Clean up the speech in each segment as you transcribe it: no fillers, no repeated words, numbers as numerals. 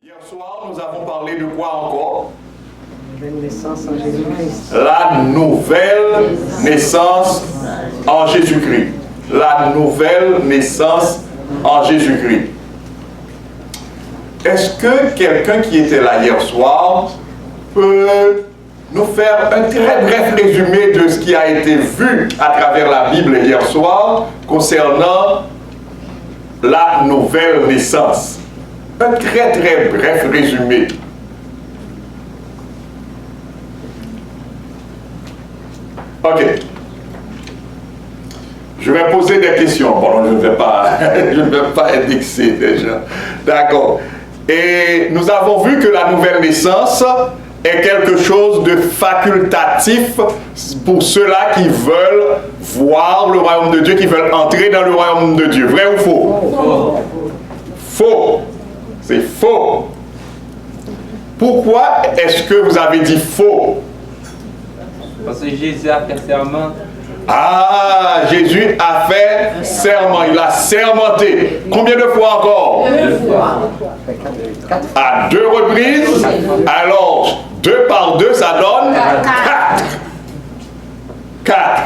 Hier soir, nous avons parlé de quoi encore? La nouvelle naissance en Jésus-Christ. La nouvelle naissance en Jésus-Christ. La nouvelle naissance en Jésus-Christ. Est-ce que quelqu'un qui était là hier soir peut nous faire un très bref résumé de ce qui a été vu à travers la Bible hier soir concernant la nouvelle naissance? Un très très bref résumé. Ok. Je vais poser des questions. Bon, je ne vais pas indexer déjà. D'accord. Et nous avons vu que la nouvelle naissance est quelque chose de facultatif pour ceux-là qui veulent voir le royaume de Dieu, qui veulent entrer dans le royaume de Dieu. Vrai ou faux? Faux. C'est faux. Pourquoi est-ce que vous avez dit faux? Parce que Jésus a fait serment. Ah, Jésus a fait serment. Il a sermenté. Combien de fois encore? 2 fois. À 2 reprises. Alors, 2 par 2, ça donne 4. 4.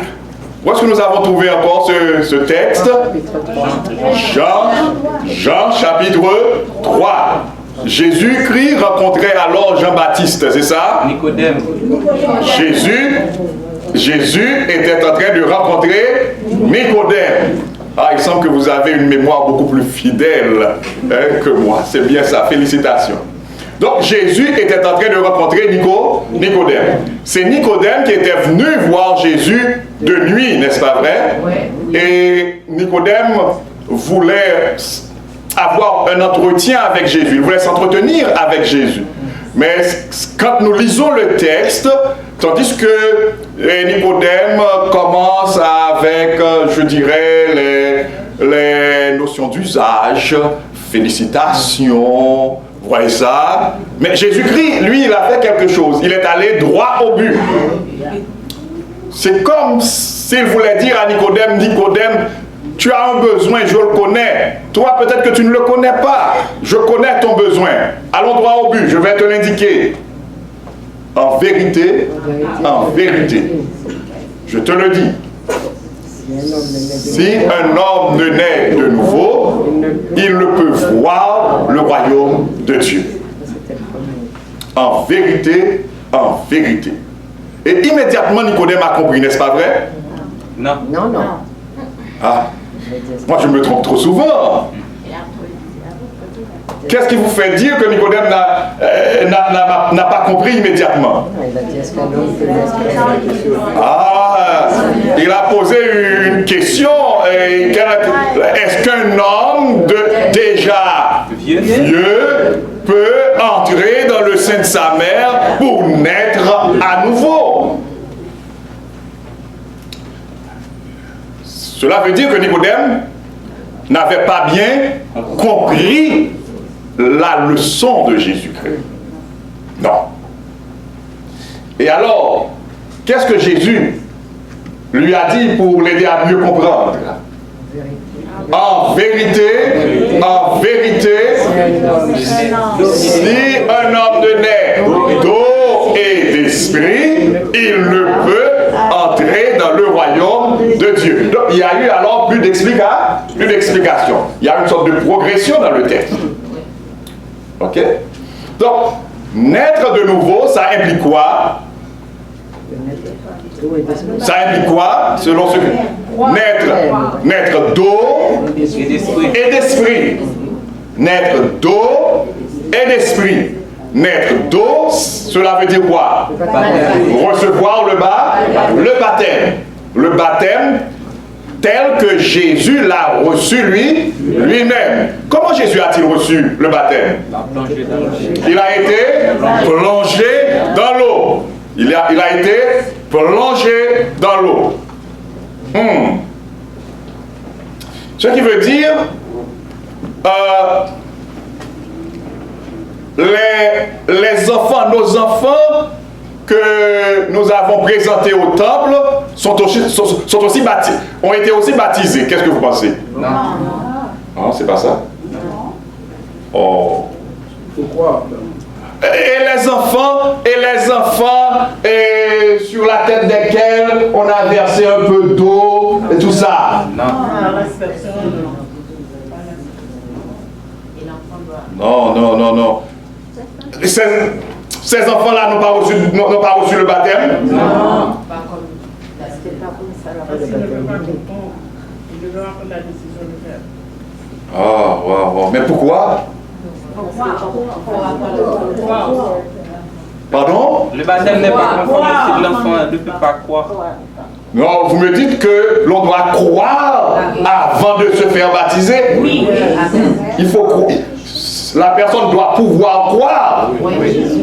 Où est-ce que nous avons trouvé encore ce texte? Jean chapitre 3. Jésus-Christ rencontrait alors Jean-Baptiste, c'est ça? Nicodème. Jésus était en train de rencontrer Nicodème. Ah, il semble que vous avez une mémoire beaucoup plus fidèle que moi. C'est bien ça, félicitations. Donc Jésus était en train de rencontrer Nicodème. C'est Nicodème qui était venu voir Jésus de nuit, n'est-ce pas vrai? Et Nicodème voulait avoir un entretien avec Jésus. Il voulait s'entretenir avec Jésus. Mais quand nous lisons le texte, tandis que Nicodème commence avec, je dirais, les notions d'usage, félicitations, voyez ça. Mais Jésus-Christ, lui, il a fait quelque chose. Il est allé droit au but. C'est comme s'il voulait dire à Nicodème, Nicodème, tu as un besoin, je le connais. Toi, peut-être que tu ne le connais pas. Je connais ton besoin. Allons droit au but, je vais te l'indiquer. En vérité, je te le dis. Si un homme ne naît de nouveau, il ne peut voir le royaume de Dieu. En vérité, en vérité. Et immédiatement, Nicodème a compris, n'est-ce pas vrai? Non. Non. Ah, moi je me trompe trop souvent. Qu'est-ce qui vous fait dire que Nicodème n'a pas compris immédiatement? Il a dit, est-ce qu'un homme peut naître? Ah, il a posé une question. Est-ce qu'un homme déjà vieux peut entrer dans le sein de sa mère pour naître à nouveau? Cela veut dire que Nicodème n'avait pas bien compris la leçon de Jésus-Christ. Non. Et alors, qu'est-ce que Jésus lui a dit pour l'aider à mieux comprendre? En vérité, si un homme de naît d'eau et d'esprit, il ne peut entrer dans le royaume de Dieu. Donc, il y a eu alors plus d'explication. Il y a une sorte de progression dans le texte. Ok? Donc, naître de nouveau, ça implique quoi? Ça implique quoi? Selon ce que... Naître d'eau et d'esprit. Naître d'eau et d'esprit. Naître d'eau, cela veut dire quoi? Recevoir le baptême. Le baptême tel que Jésus l'a reçu lui-même. Comment Jésus a-t-il reçu le baptême? Il a été plongé dans l'eau. Il a été plongé dans l'eau. Ce qui veut dire les enfants, nos enfants que nous avons présentés au temple sont aussi baptisés, ont été aussi baptisés. Qu'est-ce que vous pensez? Non. Non, c'est pas ça? Oh. Pourquoi? Et les enfants, et sur la tête desquels on a versé un peu d'eau et tout ça. Non. Ces enfants-là n'ont pas reçu le baptême? Non. Oh. Mais pourquoi? Pardon? Le baptême n'est pas conforme si l'enfant ne peut pas croire. Non, vous me dites que l'on doit croire avant de se faire baptiser? Oui. Il faut croire. La personne doit pouvoir croire.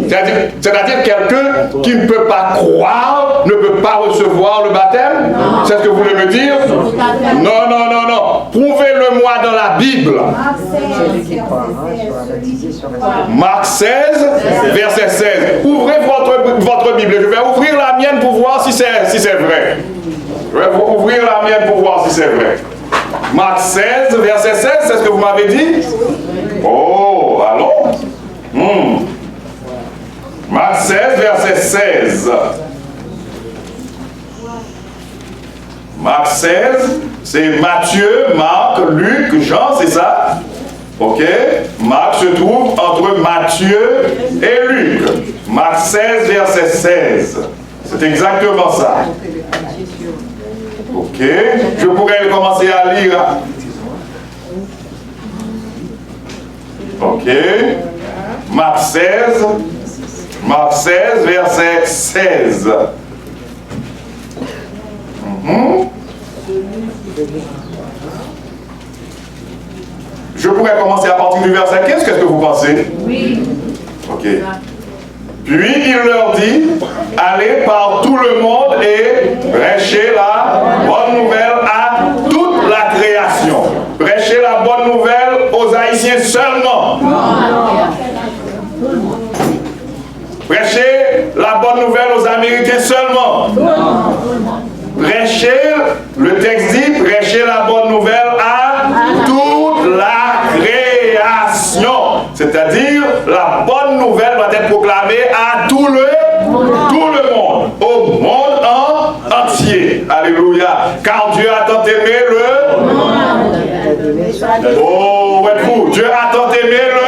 C'est-à-dire quelqu'un qui ne peut pas croire ne peut pas recevoir le baptême. C'est ce que vous voulez me dire? Non. Prouvez-le-moi dans la Bible. Marc 16, verset 16. Ouvrez votre Bible. Je vais ouvrir la mienne pour voir si c'est vrai. Je vais ouvrir la mienne pour voir si c'est vrai. Marc 16, verset 16, c'est ce que vous m'avez dit? Oh, allons. Marc 16, verset 16. Marc 16, c'est Matthieu, Marc, Luc, Jean, c'est ça? Ok? Marc se trouve entre Matthieu et Luc. Marc 16, verset 16. C'est exactement ça. Ok? Je pourrais commencer à lire. Ok? Marc 16, verset 16. Je pourrais commencer à partir du verset 15, qu'est-ce que vous pensez? Oui. Ok. Puis il leur dit, allez par tout le monde et prêchez la bonne nouvelle à toute la création. Prêchez la bonne nouvelle aux Haïtiens seulement. Prêchez la bonne nouvelle aux Américains seulement. Prêchez, le texte dit, prêchez la bonne nouvelle à toute la création. C'est-à-dire, la bonne nouvelle doit être proclamée à tout le monde, au monde entier. Alléluia. Car Dieu a tant aimé le monde. Oh, êtes-vous? Dieu a tant aimé le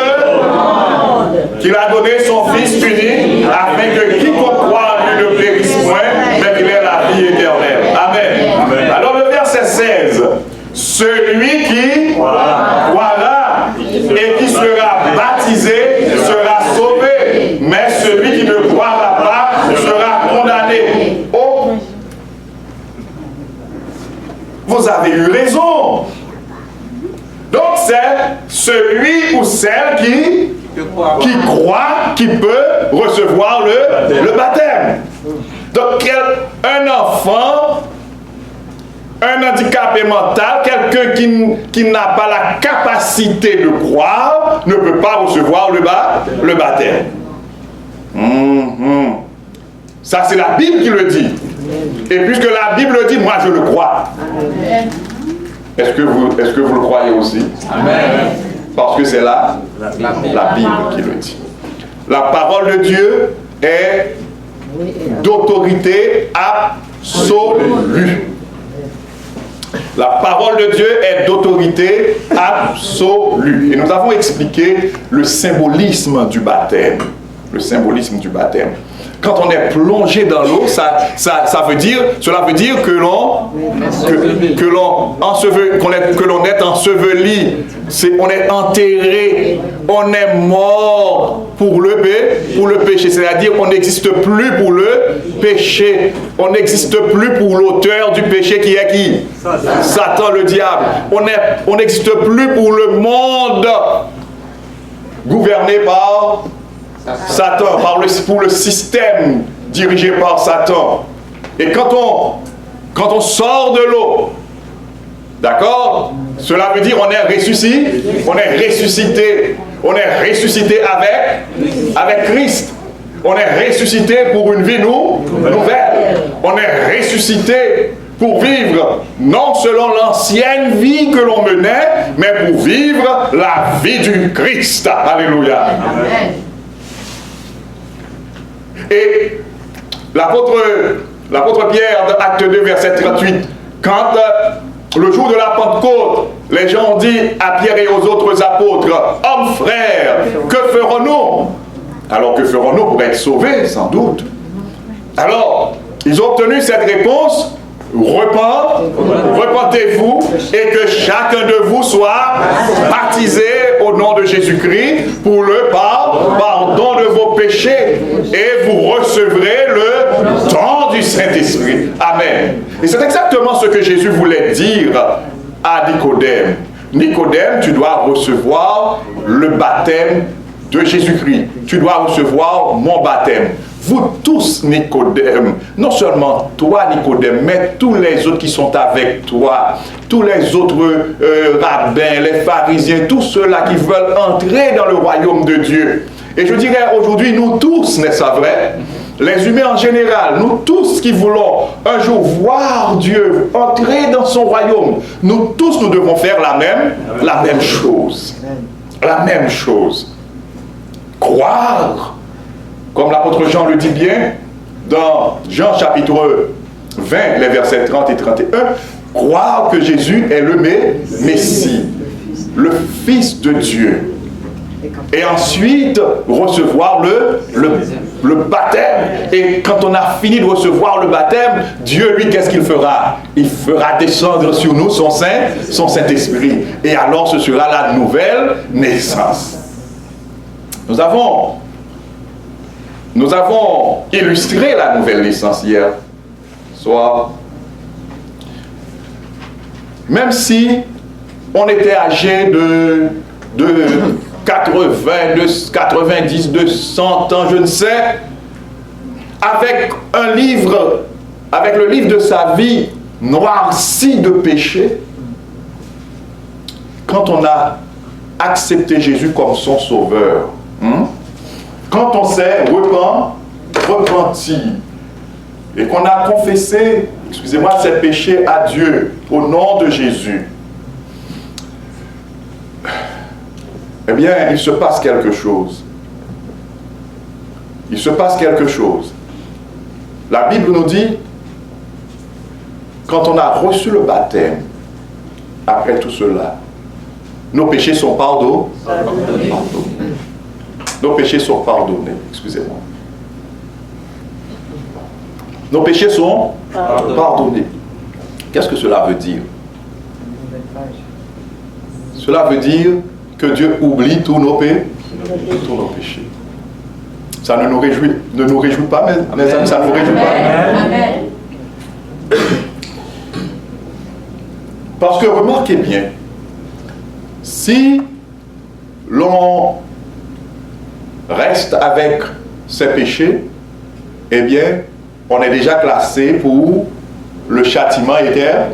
monde qu'il a donné son Fils unique afin que quiconque croit en lui ne périsse point, mais qu'il ait la vie éternelle. Amen. Alors le verset 16. Celui qui croira et qui sera baptisé sera sauvé, mais celui qui ne croira pas sera condamné. Oh, vous avez eu raison. Donc c'est celui ou celle qui croit qui peut recevoir le baptême. Donc un enfant, un handicapé mental, quelqu'un qui n'a pas la capacité de croire, ne peut pas recevoir le baptême. Ça, c'est la Bible qui le dit. Et puisque la Bible le dit, moi je le crois. Est-ce que vous le croyez aussi? Amen. Parce que c'est la Bible qui le dit. La parole de Dieu est d'autorité absolue. La parole de Dieu est d'autorité absolue. Et nous avons expliqué le symbolisme du baptême. Le symbolisme du baptême. Quand on est plongé dans l'eau, cela veut dire que l'on est enseveli, on est enterré, on est mort pour le péché. C'est-à-dire qu'on n'existe plus pour le péché. On n'existe plus pour l'auteur du péché qui est qui? Satan, le diable. On n'existe plus pour le monde gouverné par Satan, pour le système dirigé par Satan. Et quand on sort de l'eau, d'accord, cela veut dire on est ressuscité, on est ressuscité avec Christ. On est ressuscité pour une vie nouvelle. On est ressuscité pour vivre non selon l'ancienne vie que l'on menait, mais pour vivre la vie du Christ. Alléluia. Amen. Et l'apôtre Pierre, dans Acte 2, verset 38, quand le jour de la Pentecôte, les gens ont dit à Pierre et aux autres apôtres, « Hommes, frères, que ferons-nous » Alors que ferons-nous pour être sauvés, sans doute? Alors, ils ont obtenu cette réponse, « Repentez-vous et que chacun de vous soit baptisé au nom de Jésus-Christ pour le pardon de vos péchés et vous recevrez le don du Saint-Esprit. » Amen. Et c'est exactement ce que Jésus voulait dire à Nicodème. Nicodème, tu dois recevoir le baptême de Jésus-Christ. Tu dois recevoir mon baptême. Vous tous, Nicodème, non seulement toi, Nicodème, mais tous les autres qui sont avec toi, tous les autres rabbins, les pharisiens, tous ceux-là qui veulent entrer dans le royaume de Dieu. Et je dirais aujourd'hui, nous tous, n'est-ce pas vrai? Les humains en général, nous tous qui voulons un jour voir Dieu, entrer dans son royaume, nous tous, nous devons faire la même chose. La même chose. Croire, comme l'apôtre Jean le dit bien, dans Jean chapitre 20, les versets 30 et 31, croire que Jésus est le Messie, le Fils de Dieu. Et ensuite, recevoir le baptême. Et quand on a fini de recevoir le baptême, Dieu, lui, qu'est-ce qu'il fera? Il fera descendre sur nous son Saint-Esprit. Et alors, ce sera la nouvelle naissance. Nous avons illustré la nouvelle naissance hier soir. Même si on était âgé de 80, de 90, de 100 ans, je ne sais, avec le livre de sa vie noirci de péché, quand on a accepté Jésus comme son sauveur, quand on s'est repenti et qu'on a confessé, excusez-moi, ses péchés à Dieu au nom de Jésus, eh bien, il se passe quelque chose. Il se passe quelque chose. La Bible nous dit, quand on a reçu le baptême, après tout cela, nos péchés sont pardonnés. Nos péchés sont pardonnés, excusez-moi. Nos péchés sont pardonnés. Qu'est-ce que cela veut dire? Cela veut dire que Dieu oublie tous nos péchés. Ça ne nous réjouit pas, mes amis, ça ne nous réjouit pas. Amen. Parce que remarquez bien, si l'on reste avec ses péchés, eh bien, on est déjà classé pour le châtiment éternel.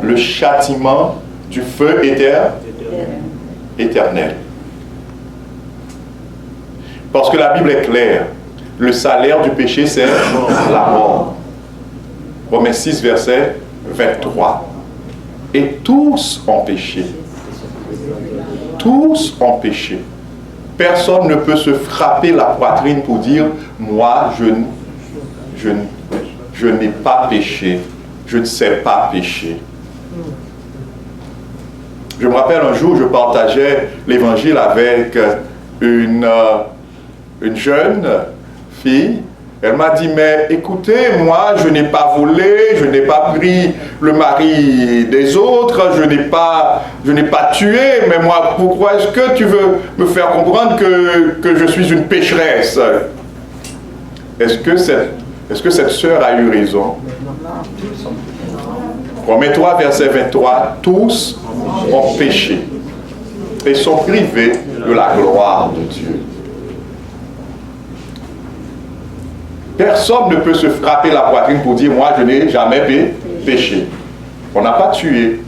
Le châtiment du feu éternel. Parce que la Bible est claire. Le salaire du péché, c'est la mort. Romains 6, verset 23. Et tous ont péché. Tous ont péché. Personne ne peut se frapper la poitrine pour dire « Moi, je n'ai pas péché. Je ne sais pas pécher. » Je me rappelle un jour, je partageais l'évangile avec une jeune fille. Elle m'a dit, mais écoutez, moi, je n'ai pas volé, je n'ai pas pris le mari des autres, je n'ai pas tué, mais moi, pourquoi est-ce que tu veux me faire comprendre que je suis une pécheresse? Est-ce que cette sœur a eu raison? Romains 3, verset 23, tous ont péché et sont privés de la gloire de Dieu. Personne ne peut se frapper la poitrine pour dire « Moi, je n'ai jamais péché. » On n'a pas tué,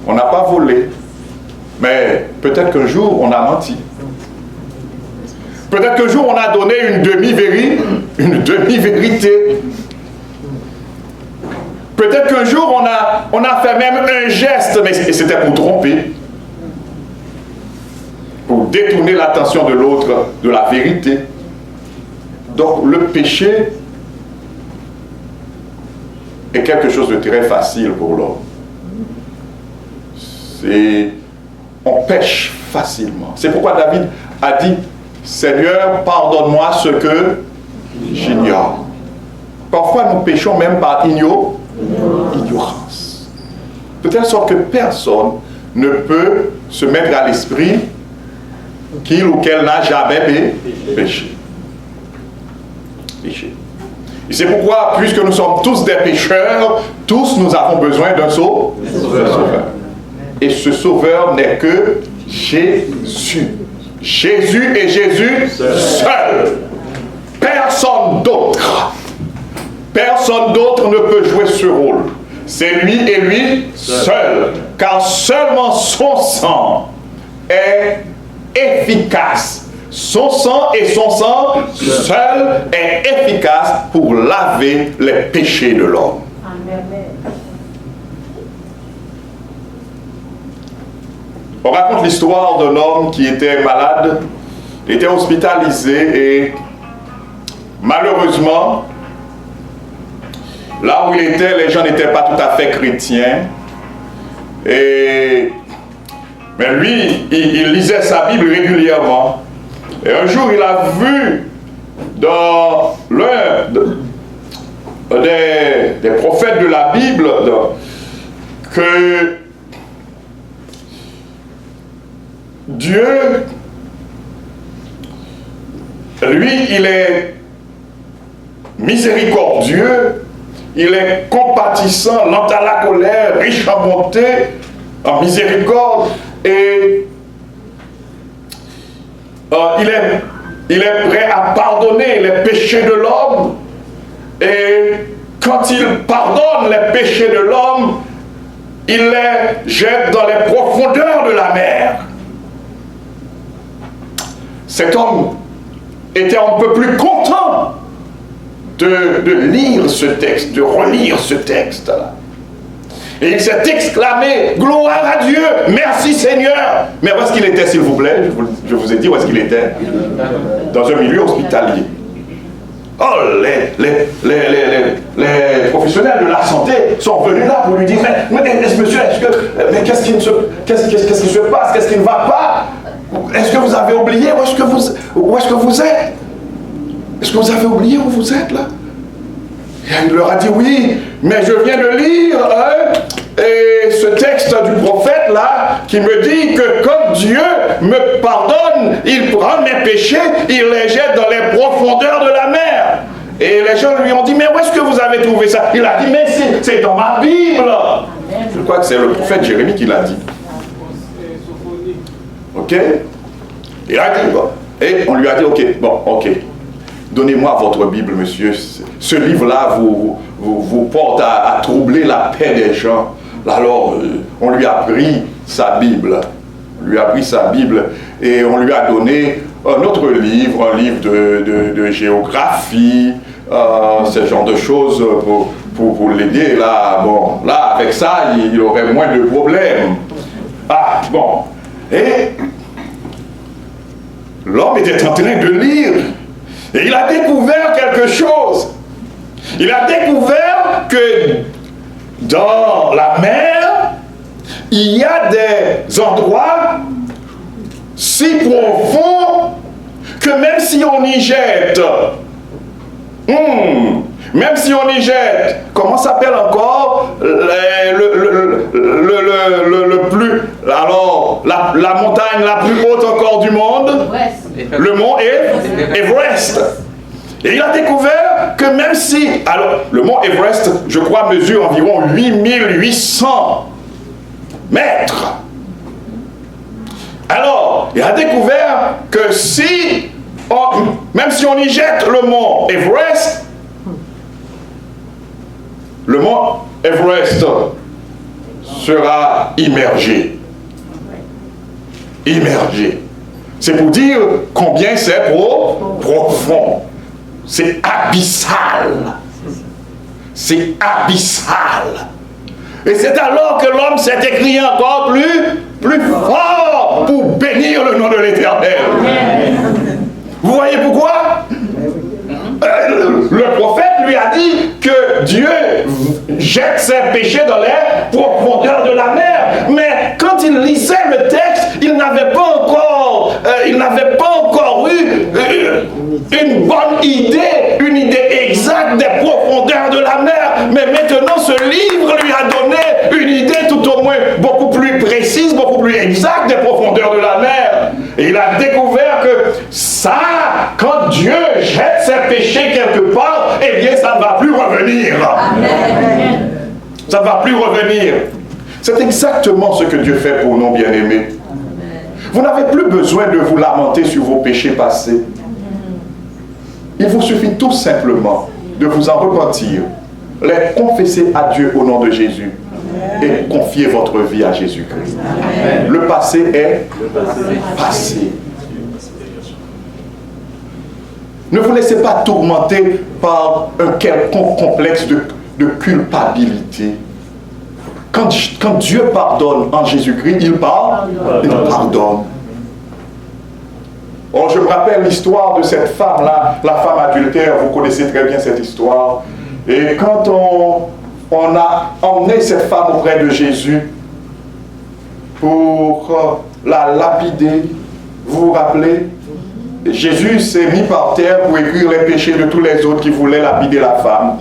on n'a pas volé, mais peut-être qu'un jour, on a menti. Peut-être qu'un jour, on a donné une demi-vérité. Peut-être qu'un jour, on a fait même un geste, mais c'était pour tromper, pour détourner l'attention de l'autre de la vérité. Donc, le péché est quelque chose de très facile pour l'homme. On pêche facilement. C'est pourquoi David a dit, Seigneur, pardonne-moi ce que j'ignore. Parfois, nous péchons même par ignorance. De telle sorte que personne ne peut se mettre à l'esprit qu'il ou qu'elle n'a jamais péché. Et c'est pourquoi, puisque nous sommes tous des pécheurs, tous nous avons besoin d'un sauveur. Et ce sauveur n'est que Jésus. Jésus et Jésus seul. Personne d'autre. Personne d'autre ne peut jouer ce rôle. C'est lui et lui seul. Car seulement son sang est efficace. Son sang et son sang seul est efficace pour laver les péchés de l'homme. On raconte l'histoire d'un homme qui était malade, était hospitalisé et malheureusement, là où il était, les gens n'étaient pas tout à fait chrétiens. Mais lui, il lisait sa Bible régulièrement. Et un jour, il a vu dans l'un des prophètes de la Bible que Dieu, lui, il est miséricordieux, il est compatissant, lent à la colère, riche en bonté, en miséricorde, et il est prêt à pardonner les péchés de l'homme. Et quand il pardonne les péchés de l'homme, il les jette dans les profondeurs de la mer. Cet homme était un peu plus content de lire ce texte, de relire ce texte-là. Et il s'est exclamé, gloire à Dieu, merci Seigneur. Mais où est-ce qu'il était, s'il vous plaît? Je vous ai dit où est-ce qu'il était. Dans un milieu hospitalier. Oh, les professionnels de la santé sont venus là pour lui dire, mais monsieur, qu'est-ce qui se passe? Qu'est-ce qui ne va pas? Est-ce que vous avez oublié où est-ce que vous êtes? Est-ce que vous avez oublié où vous êtes là? Et il leur a dit, oui, mais je viens de lire et ce texte du prophète là qui me dit que quand Dieu me pardonne, il prend mes péchés, il les jette dans les profondeurs de la mer. Et les gens lui ont dit, mais où est-ce que vous avez trouvé ça? Il a dit, mais c'est dans ma Bible. Je crois que c'est le prophète Jérémie qui l'a dit. Ok? Il a dit, bon. Et on lui a dit, ok, bon, ok. Donnez-moi votre Bible, monsieur. Ce livre-là vous porte à troubler la paix des gens. Alors, on lui a pris sa Bible. On lui a pris sa Bible et on lui a donné un autre livre, un livre de géographie, ce genre de choses pour l'aider. Là, bon, là, avec ça, il aurait moins de problèmes. Ah, bon. Et l'homme était en train de lire. Et il a découvert quelque chose. Il a découvert que dans la mer, il y a des endroits si profonds que même si on y jette, comment s'appelle encore la montagne la plus haute encore du monde? Le mont Everest. Et il a découvert que même si, alors le mont Everest, je crois, mesure environ 8800 mètres. Alors, il a découvert que si, même si on y jette le mont Everest sera immergé. Immergé. C'est pour dire combien c'est profond. C'est abyssal. c'est abyssal. Et c'est alors que l'homme s'est écrié encore plus fort pour bénir le nom de l'Éternel. Vous voyez pourquoi? Le prophète lui a dit que Dieu jette ses péchés dans les profondeurs de la mer. Mais quand il lisait le texte, il n'avait pas encore eu une bonne idée, une idée exacte des profondeurs de la mer. Mais maintenant, ce livre lui a donné une idée tout au moins beaucoup plus précise, beaucoup plus exacte des profondeurs de la mer. Et il a découvert que ça, quand Dieu jette ses péchés quelque part, eh bien, ça ne va plus revenir. Amen. Ça ne va plus revenir. C'est exactement ce que Dieu fait pour nous, bien-aimés. Vous n'avez plus besoin de vous lamenter sur vos péchés passés. Il vous suffit tout simplement de vous en repentir, les confesser à Dieu au nom de Jésus et confier votre vie à Jésus-Christ. Le passé est passé. Ne vous laissez pas tourmenter par un quelconque complexe de culpabilité. Quand Dieu pardonne en Jésus-Christ, il pardonne. Oh, je me rappelle l'histoire de cette femme-là, la femme adultère, vous connaissez très bien cette histoire. Et quand on a emmené cette femme auprès de Jésus pour la lapider, vous vous rappelez? Jésus s'est mis par terre pour écrire les péchés de tous les autres qui voulaient lapider la femme.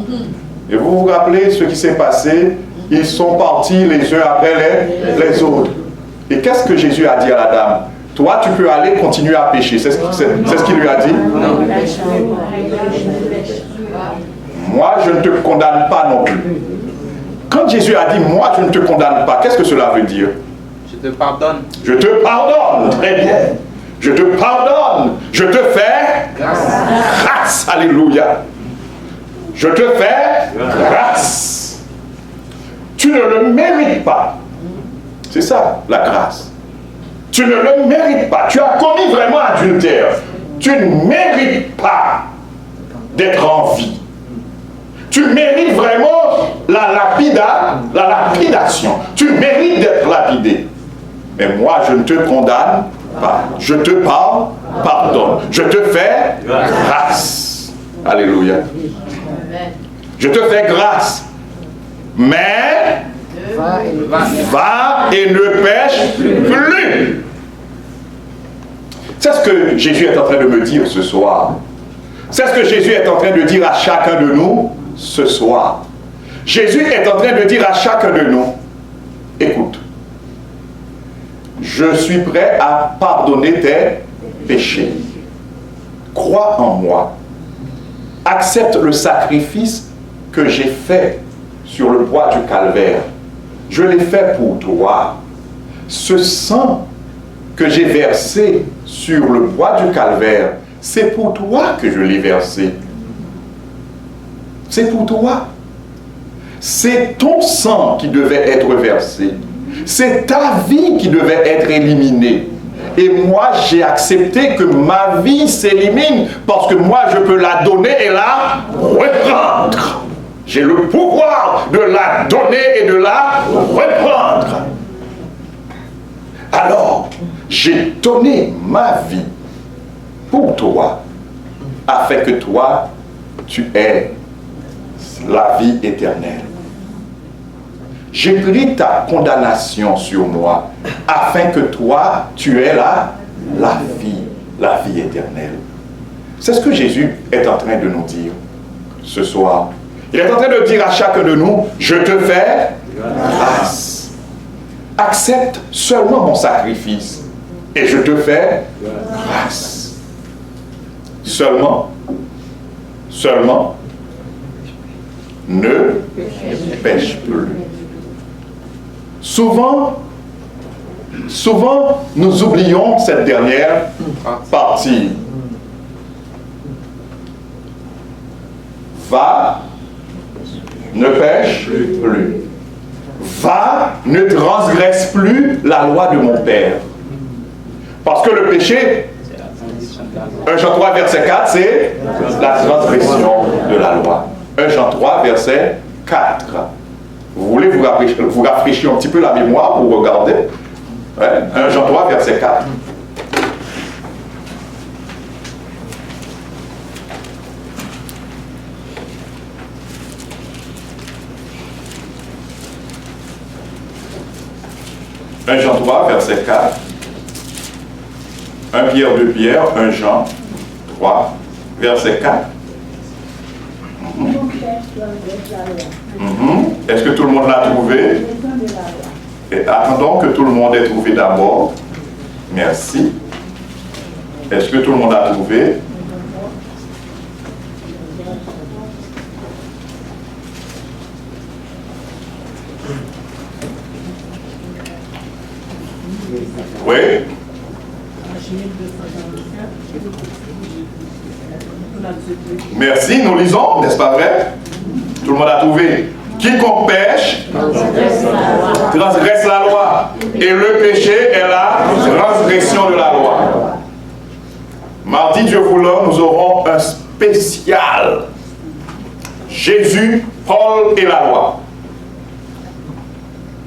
Et vous vous rappelez ce qui s'est passé? Ils sont partis les uns après les autres. Et qu'est-ce que Jésus a dit à la dame? Toi, tu peux aller continuer à pécher. C'est ce qu'il lui a dit? Moi, je ne te condamne pas non plus. Quand Jésus a dit, moi, je ne te condamne pas, qu'est-ce que cela veut dire? Je te pardonne. Je te pardonne, très bien. Je te pardonne. Je te fais grâce. Alléluia. Je te fais grâce. Tu ne le mérites pas. C'est ça, la grâce. Tu ne le mérites pas. Tu as commis vraiment adultère. Tu ne mérites pas d'être en vie. Tu mérites vraiment la lapidation. Tu mérites d'être lapidé. Mais moi, je ne te condamne pas. Je te pardonne. Je te fais grâce. Alléluia. Je te fais grâce. Mais va et ne pêche plus. C'est ce que Jésus est en train de me dire ce soir. C'est ce que Jésus est en train de dire à chacun de nous ce soir. Jésus est en train de dire à chacun de nous, écoute, je suis prêt à pardonner tes péchés. Crois en moi. Accepte le sacrifice que j'ai fait sur le bois du calvaire. Je l'ai fait pour toi. Ce sang que j'ai versé sur le bois du calvaire, c'est pour toi que je l'ai versé. C'est pour toi. C'est ton sang qui devait être versé. C'est ta vie qui devait être éliminée. Et moi, j'ai accepté que ma vie s'élimine parce que moi, je peux la donner et la reprendre. J'ai le pouvoir de la donner et de la reprendre. Alors, j'ai donné ma vie pour toi, afin que toi, tu aies la vie éternelle. J'ai pris ta condamnation sur moi, afin que toi, tu aies la vie éternelle. C'est ce que Jésus est en train de nous dire ce soir. Il est en train de dire à chacun de nous, je te fais grâce. Accepte seulement mon sacrifice et je te fais grâce. Seulement, ne pêche plus. Souvent, nous oublions cette dernière partie. Va, ne pêche plus. Va, ne transgresse plus la loi de mon Père. Parce que le péché, 1 Jean 3, verset 4, c'est la transgression de la loi. 1 Jean 3, verset 4. Vous voulez vous rafraîchir un petit peu la mémoire pour regarder. Ouais, 1 Jean 3, verset 4. « 1 Jean 3, verset 4. 1 Pierre, 2 Pierre, 1 Jean 3, verset 4. Est-ce que tout le monde l'a trouvé? Et attendons que tout le monde ait trouvé d'abord. Merci. Est-ce que tout le monde a trouvé? Oui. Merci, nous lisons, n'est-ce pas vrai? Tout le monde a trouvé. Quiconque pêche transgresse la loi. Et le péché est la transgression de la loi. Mardi, Dieu voulant, nous aurons un spécial. Jésus, Paul et la loi.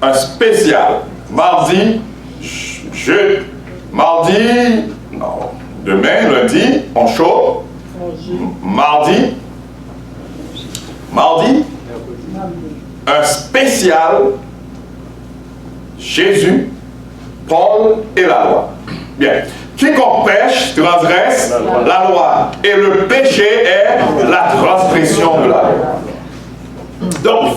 Un spécial. Mardi, demain, lundi, on chaud. Mardi, un spécial, Jésus, Paul et la loi. Bien. Quiconque pêche transgresse la loi. Et le péché est la transgression de la loi. Donc,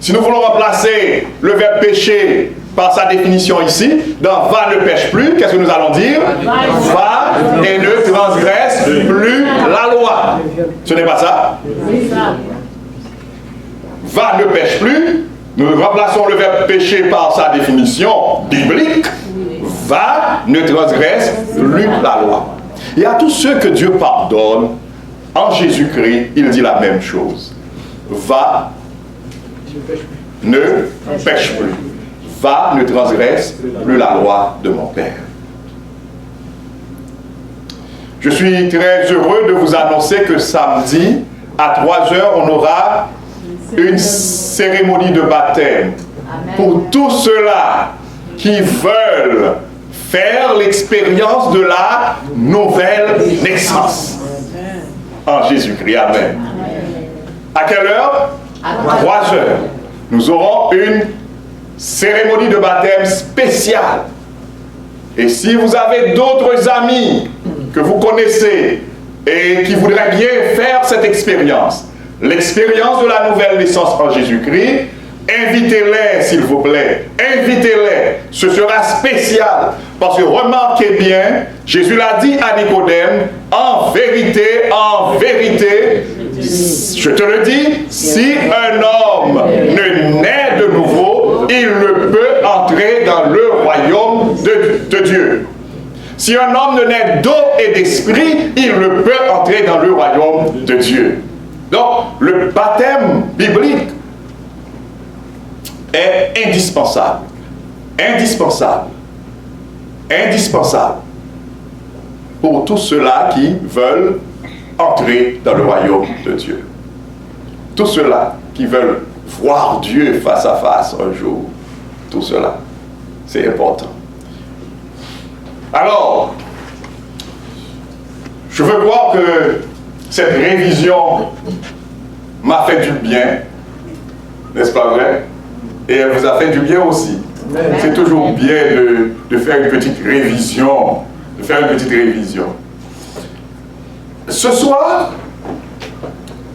si nous voulons remplacer le verbe pécher par sa définition ici, dans va ne pêche plus, qu'est-ce que nous allons dire? Va et ne transgresse plus la loi. Ce n'est pas ça? Va ne pêche plus, nous remplaçons le verbe pécher par sa définition biblique. Va ne transgresse plus la loi. Et à tous ceux que Dieu pardonne, en Jésus-Christ, il dit la même chose. Va ne pêche plus. Va, ne transgresse plus la loi de mon Père. Je suis très heureux de vous annoncer que samedi, à 3 heures, on aura une cérémonie de baptême. Pour tous ceux-là qui veulent faire l'expérience de la nouvelle naissance. En Jésus-Christ. Amen. À quelle heure? À 3 heures. Nous aurons une cérémonie de baptême spéciale. Et si vous avez d'autres amis que vous connaissez et qui voudraient bien faire cette expérience, l'expérience de la nouvelle naissance en Jésus-Christ, invitez-les s'il vous plaît, invitez-les, ce sera spécial, parce que remarquez bien, Jésus l'a dit à Nicodème, en vérité, je te le dis, si un homme ne naît de nouveau, il ne peut entrer dans le royaume de Dieu. Si un homme ne naît d'eau et d'esprit, il ne peut entrer dans le royaume de Dieu. Donc, le baptême biblique est indispensable. Indispensable. Indispensable. Pour tous ceux-là qui veulent entrer dans le royaume de Dieu. Tous ceux-là qui veulent voir Dieu face à face un jour. Tout cela. C'est important. Alors, je veux croire que cette révision m'a fait du bien. N'est-ce pas vrai? Et elle vous a fait du bien aussi. C'est toujours bien de faire une petite révision. De faire une petite révision. Ce soir,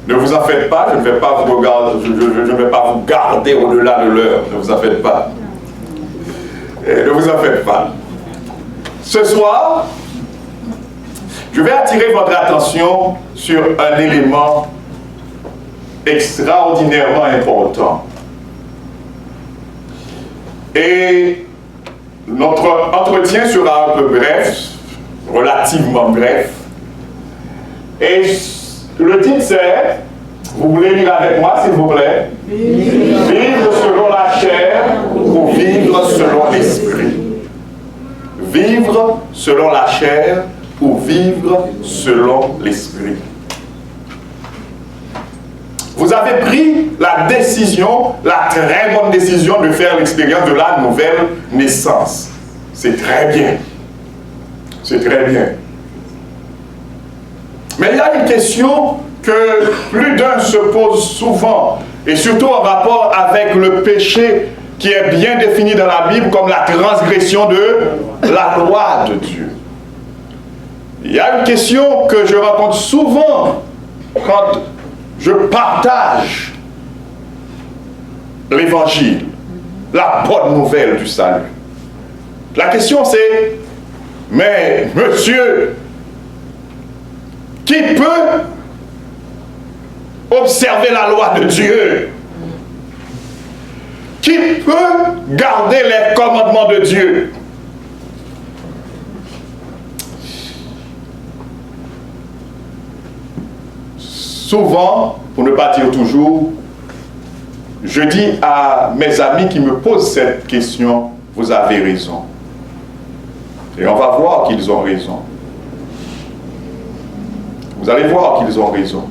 ne vous en faites pas, je ne vais pas vous regarder, je ne vais pas vous garder au-delà de l'heure. Ne vous en faites pas. Ne vous en faites pas. Ce soir, je vais attirer votre attention sur un élément extraordinairement important. Et notre entretien sera un peu bref, relativement bref. Et le titre c'est, vous voulez lire avec moi s'il vous plaît? Vivre selon la chair ou vivre selon l'esprit? Vivre selon la chair ou vivre selon l'esprit? vous avez pris la décision, la très bonne décision de faire l'expérience de la nouvelle naissance. C'est très bien. C'est très bien. Mais il y a une question que plus d'un se pose souvent, et surtout en rapport avec le péché qui est bien défini dans la Bible comme la transgression de la loi de Dieu. Il y a une question que je rencontre souvent quand je partage l'évangile, la bonne nouvelle du salut. La question c'est, mais monsieur, qui peut observer la loi de Dieu? Qui peut garder les commandements de Dieu? Souvent, pour ne pas dire toujours, je dis à mes amis qui me posent cette question, vous avez raison. Et on va voir qu'ils ont raison. Vous allez voir qu'ils ont raison.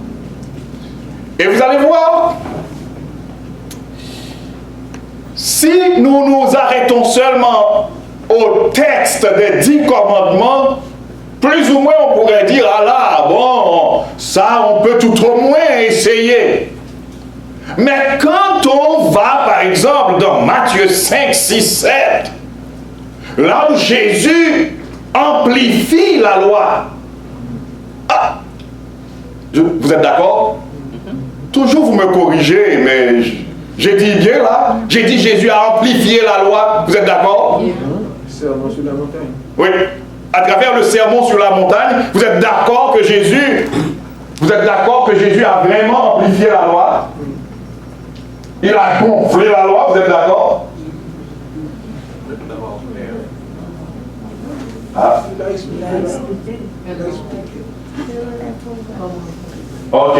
Et vous allez voir, si nous nous arrêtons seulement au texte des 10 commandements, plus ou moins on pourrait dire, ah là, bon, ça on peut tout au moins essayer. Mais quand on va, par exemple, dans Matthieu 5, 6, 7, là où Jésus amplifie la loi, ah, vous êtes d'accord? Toujours vous me corrigez, mais j'ai dit bien là, j'ai dit Jésus a amplifié la loi, vous êtes d'accord? Le sermon sur la montagne. Oui, à travers le sermon sur la montagne, vous êtes d'accord que Jésus, a vraiment amplifié la loi? Il a gonflé la loi, vous êtes d'accord? Ah. Ok.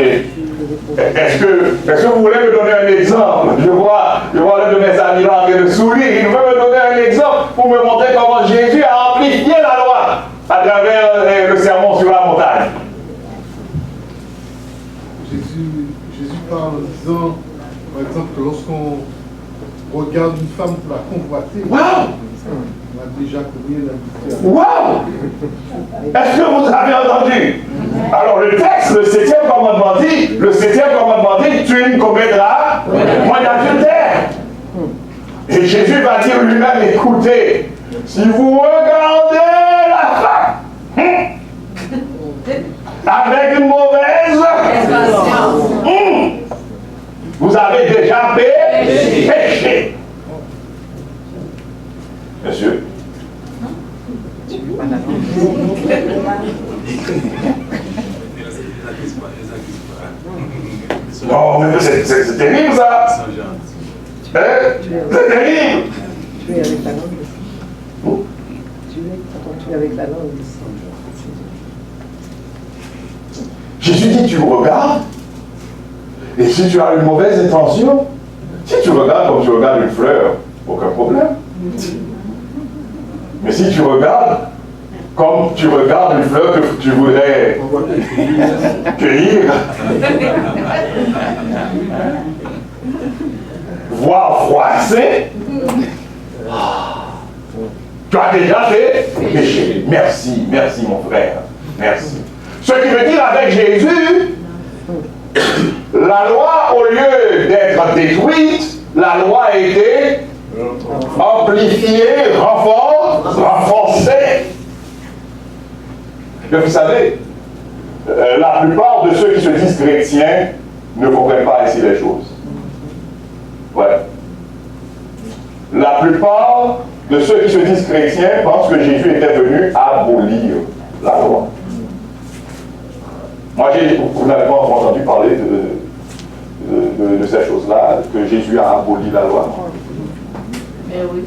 Est-ce que vous voulez me donner un exemple? Je vois l'un de mes amis là en train de sourire. Il veut me donner un exemple pour me montrer comment Jésus a amplifié la loi à travers le sermon sur la montagne. Jésus parle en disant, par exemple, que lorsqu'on regarde une femme pour la convoiter, Wow! on a déjà commis l'adultère. Wow! Est-ce que vous avez entendu? Alors le texte, le 7e commandement dit, tu ne commettras point d'adultère. Et Jésus va dire lui-même, écoutez, si vous regardez la femme avec une mauvaise vous avez déjà péché. Monsieur? Non, mais c'est terrible ça. C'est terrible. Tu es avec la langue. Tu es avec la langue. Jésus dit, tu regardes, et si tu as une mauvaise intention, si tu regardes comme tu regardes une fleur, aucun problème. Mais si tu regardes comme tu regardes une fleur que tu voudrais cueillir, voire froisser, tu as déjà fait péché. Merci mon frère, merci. Ce qui veut dire avec Jésus, la loi, au lieu d'être détruite, la loi a été amplifiée, renforcée. Mais vous savez, la plupart de ceux qui se disent chrétiens ne comprennent pas ainsi les choses. Ouais. La plupart de ceux qui se disent chrétiens pensent que Jésus était venu abolir la loi. Moi, vous n'avez pas entendu parler de ces choses-là, que Jésus a aboli la loi. Mais oui.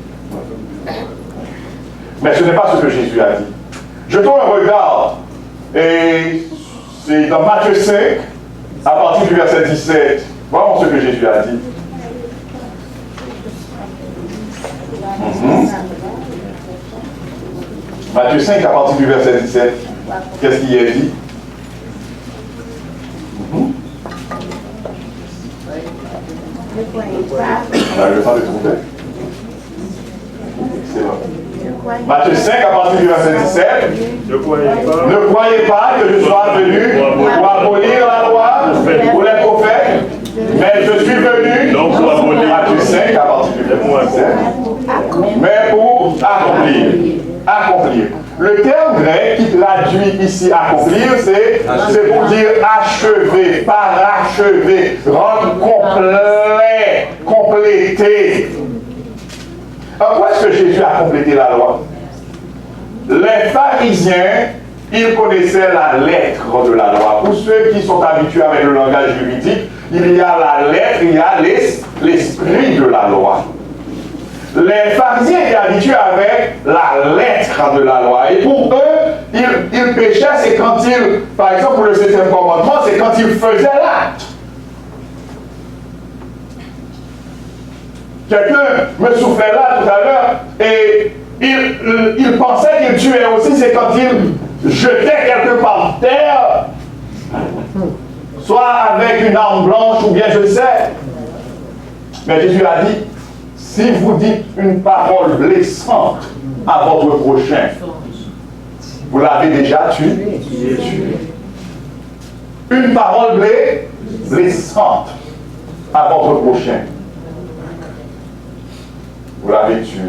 Mais ce n'est pas ce que Jésus a dit. Jetons un regard, et c'est dans Matthieu 5, à partir du verset 17. Voyons ce que Jésus a dit. Matthieu 5, à partir du verset 17. Qu'est-ce qu'il y a dit? Le temps de trouver. Excellent. Matthieu 5, à partir du verset 17. Ne croyez pas que je sois venu pour abolir la loi ou les prophètes, mais je suis venu, Matthieu 5, à partir du verset 17, mais pour accomplir. Le terme grec qui traduit ici accomplir, c'est pour dire achever, parachever, rendre complet, compléter. Alors, où est-ce que Jésus a complété la loi? Les pharisiens, ils connaissaient la lettre de la loi. Pour ceux qui sont habitués avec le langage juridique, il y a la lettre, il y a l'esprit de la loi. Les pharisiens étaient habitués avec la lettre de la loi. Et pour eux, ils péchaient, c'est quand ils, par exemple pour le 7e commandement, c'est quand ils faisaient l'acte. Quelqu'un me soufflait là tout à l'heure et il pensait qu'il tuait aussi, c'est quand il jetait quelqu'un par terre, soit avec une arme blanche ou bien je sais. Mais Jésus a dit, si vous dites une parole blessante à votre prochain, vous l'avez déjà tué. Une parole blessante à votre prochain, vous l'avez tué.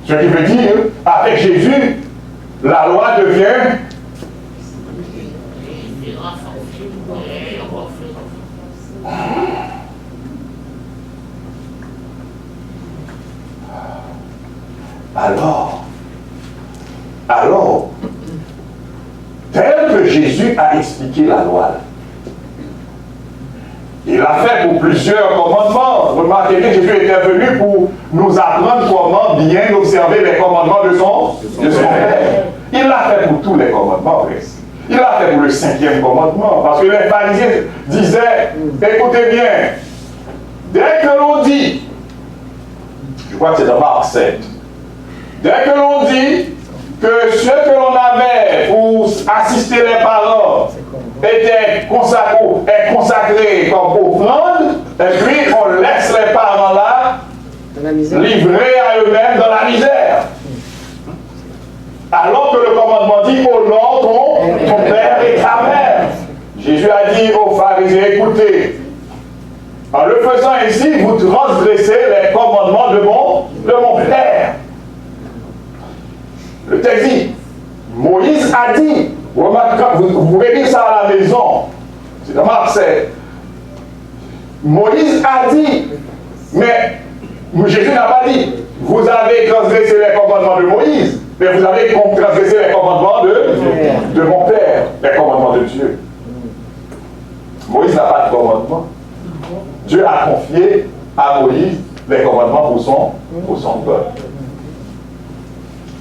Ce qui veut dire, avec Jésus, la loi devient alors, tel que Jésus a expliqué la loi, il a fait pour plusieurs commandements. Remarquez que Jésus était venu pour nous apprendre comment bien observer les commandements de son Père. Il l'a fait pour tous les commandements, presque. Il l'a fait pour le 5e commandement. Parce que les pharisiens disaient, écoutez bien, dès que l'on dit, je crois que c'est dans Marc 7, dès que l'on dit que ce que l'on avait pour assister les parents est consacré comme offrande, et puis on laisse les parents là livrés à eux-mêmes dans la misère. Alors que le commandement dit honore ton père et ta mère. Jésus a dit aux pharisiens, écoutez, en le faisant ainsi, vous transgressez les commandements de mon père. Le texte dit, Moïse a dit, vous pouvez lire ça à la maison, c'est dans Marc 7. Moïse a dit, mais Jésus n'a pas dit, vous avez transgressé les commandements de Moïse, mais vous avez transgressé les commandements de mon Père, les commandements de Dieu. Moïse n'a pas de commandement. Dieu a confié à Moïse les commandements pour son peuple.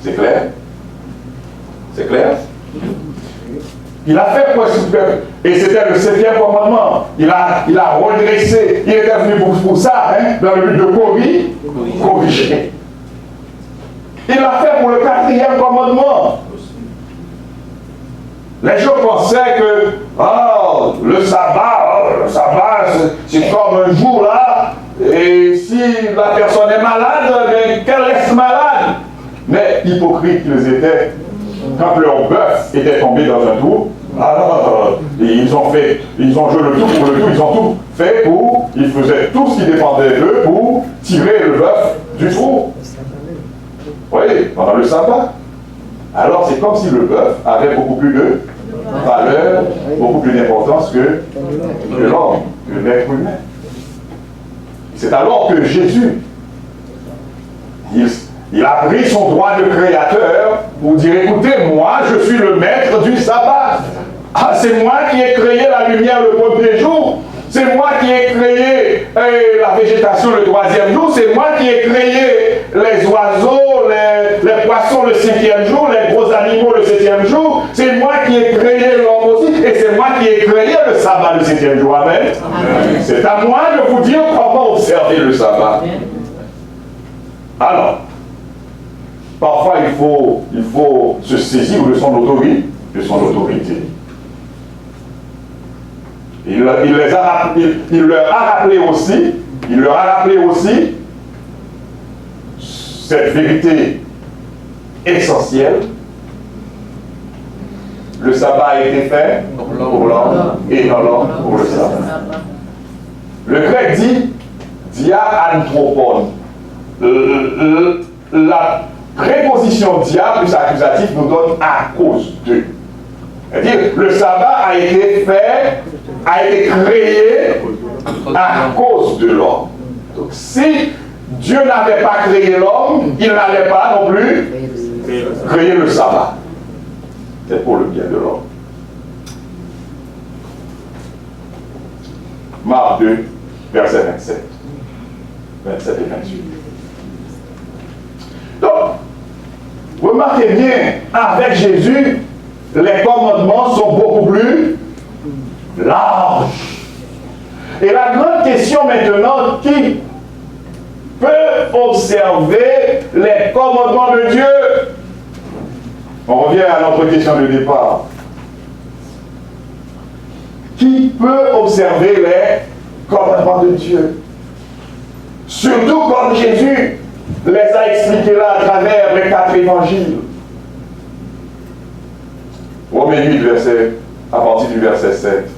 C'est clair? C'est clair? Il a fait pour ce peuple. Et c'était le 7e commandement. Il a redressé. Il était venu pour ça, hein, dans le but de corriger. Il l'a fait pour le 4e commandement. Les gens pensaient que le sabbat, c'est comme un jour là, et si la personne est malade, qu'elle reste malade. Mais hypocrites qu'ils étaient, quand leur bœuf était tombé dans un trou, alors ils ont joué le tout pour le tout, ils ont tout fait ils faisaient tout ce qui dépendait d'eux pour tirer le bœuf du trou. Oui, pendant le sabbat. Alors c'est comme si le bœuf avait beaucoup plus de valeur, beaucoup plus d'importance que l'homme, que l'être humain. C'est alors que Jésus, il a pris son droit de créateur pour dire, écoutez, moi je suis le maître du sabbat. Ah, c'est moi qui ai créé la lumière le premier jour. C'est moi qui ai créé la végétation le 3e jour. C'est moi qui ai créé les oiseaux, les poissons le 5e jour, les gros animaux le 7e jour. C'est moi qui ai créé l'homme aussi. Et c'est moi qui ai créé le sabbat le 7e jour. Amen. Amen. C'est à moi de vous dire comment observer le sabbat. Alors, parfois il faut se saisir de son autorité. Il leur a rappelé aussi cette vérité essentielle. Le sabbat a été fait pour l'homme et non l'homme pour le sabbat. Le grec dit dia anthropon. La préposition dia plus accusatif nous donne à cause de. C'est-à-dire, le sabbat a été créé à cause de l'homme. Donc, si Dieu n'avait pas créé l'homme, il n'allait pas non plus créer le sabbat. C'est pour le bien de l'homme. Marc 2, verset 27 et 28. Donc, remarquez bien, avec Jésus, les commandements sont beaucoup plus larges. Et la grande question maintenant, qui peut observer les commandements de Dieu? On revient à notre question de départ. Qui peut observer les commandements de Dieu? Surtout comme Jésus les a expliqués là à travers les 4 évangiles. Romains 8, à partir du verset 7.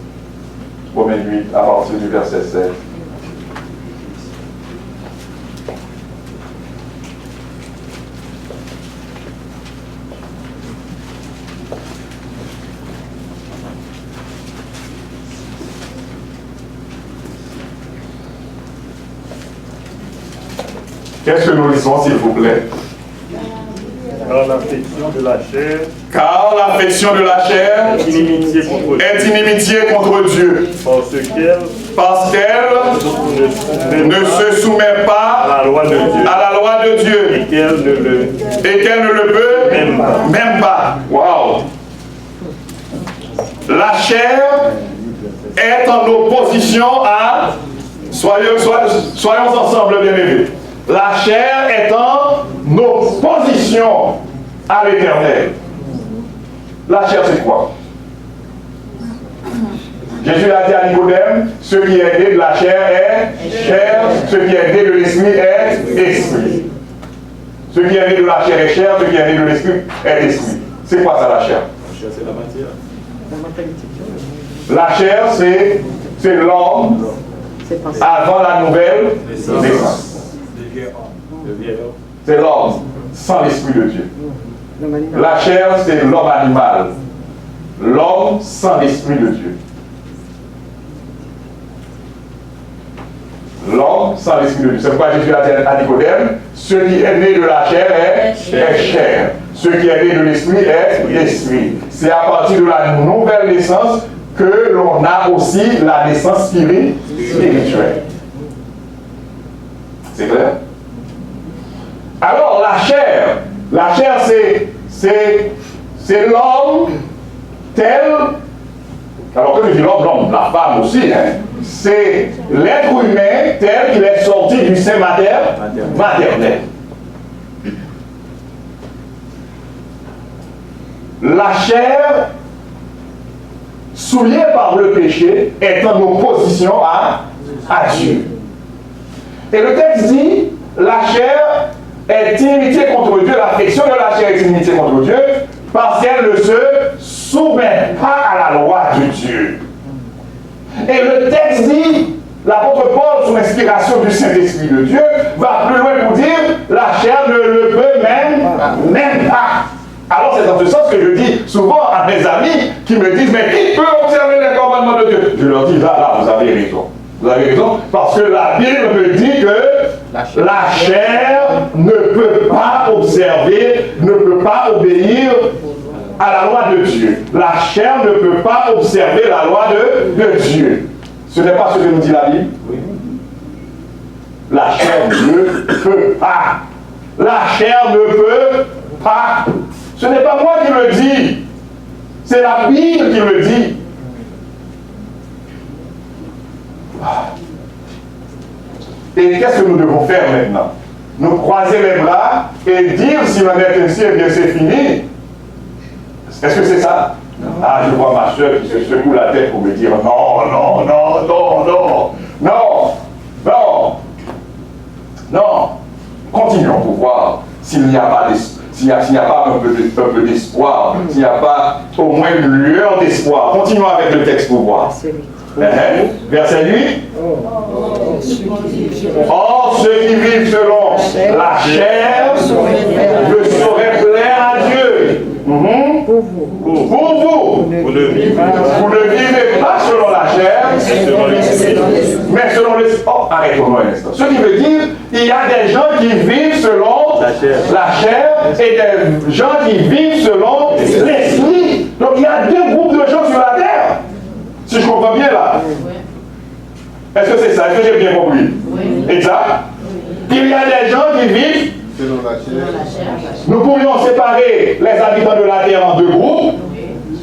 Romains 8, à partir du verset 7. Qu'est-ce que nous lisons, s'il vous plaît? Car l'affection de la chair est inimitié contre Dieu. Parce qu'elle ne se soumet pas à la loi de Dieu. Et qu'elle ne le peut même pas. Waouh! La chair est en opposition à... Soyons ensemble, bien-aimés. La chair est en opposition à l'Éternel. La chair, c'est quoi? Jésus a dit à Nicodème, ce qui est né de la chair est chair, ce qui est né de l'esprit est esprit. Ce qui est né de la chair est chair, ce qui est né de l'esprit est esprit. C'est quoi ça, la chair? La chair, c'est la matière. La chair, c'est l'homme avant la nouvelle naissance. C'est l'homme sans l'esprit de Dieu. La chair, c'est l'homme animal. L'homme sans l'esprit de Dieu. L'homme sans l'esprit de Dieu. C'est pourquoi Jésus a dit à Nicodème, ce qui est né de la chair est chair. Ce qui est né de l'esprit est esprit. C'est à partir de la nouvelle naissance que l'on a aussi la naissance spirituelle. C'est clair? Alors, la chair, c'est l'homme tel, alors que je dis l'homme, la femme aussi, hein, c'est l'être humain tel qu'il est sorti du sein maternel. La chair, souillée par le péché, est en opposition à Dieu. Et le texte dit, la chair est inimitié contre Dieu, l'affection de la chair est inimitié contre Dieu, parce qu'elle ne se soumet pas à la loi de Dieu. Et le texte dit, l'apôtre Paul, sous l'inspiration du Saint-Esprit de Dieu, va plus loin pour dire, la chair ne le peut même pas. Alors c'est dans ce sens que je dis souvent à mes amis qui me disent, mais qui peut observer les commandements de Dieu? Je leur dis, là, vous avez raison. Vous avez raison, parce que la Bible me dit que la chair ne peut pas observer, ne peut pas obéir à la loi de Dieu. La chair ne peut pas observer la loi de Dieu. Ce n'est pas ce que nous dit la Bible. La chair ne peut pas. La chair ne peut pas. Ce n'est pas moi qui le dis. C'est la Bible qui le dit. Et qu'est-ce que nous devons faire maintenant? Nous croiser les bras et dire, s'il en est ainsi, eh bien c'est fini. Est-ce que c'est ça? Ah, je vois ma soeur qui se secoue la tête pour me dire non, non, non, non, non, non, non, non. Continuons pour voir s'il n'y a pas un peu d'espoir, s'il n'y a pas au moins une lueur d'espoir. Continuons avec le texte pour voir. Verset 8. Or, ceux qui vivent selon la chair ne sauraient plaire à Dieu. Pour vous. Vous ne vivez pas selon la chair, mais selon l'esprit. Oh, arrêtons-nous un instant. Ce qui veut dire, il y a des gens qui vivent selon la chair et des gens qui vivent selon l'esprit. Donc il y a deux groupes de gens sur la terre. Si je comprends bien là. Est-ce que c'est ça? Est-ce que j'ai bien compris? Exact. Il y a des gens qui vivent selon la chair. Nous pourrions séparer les habitants de la terre en deux groupes.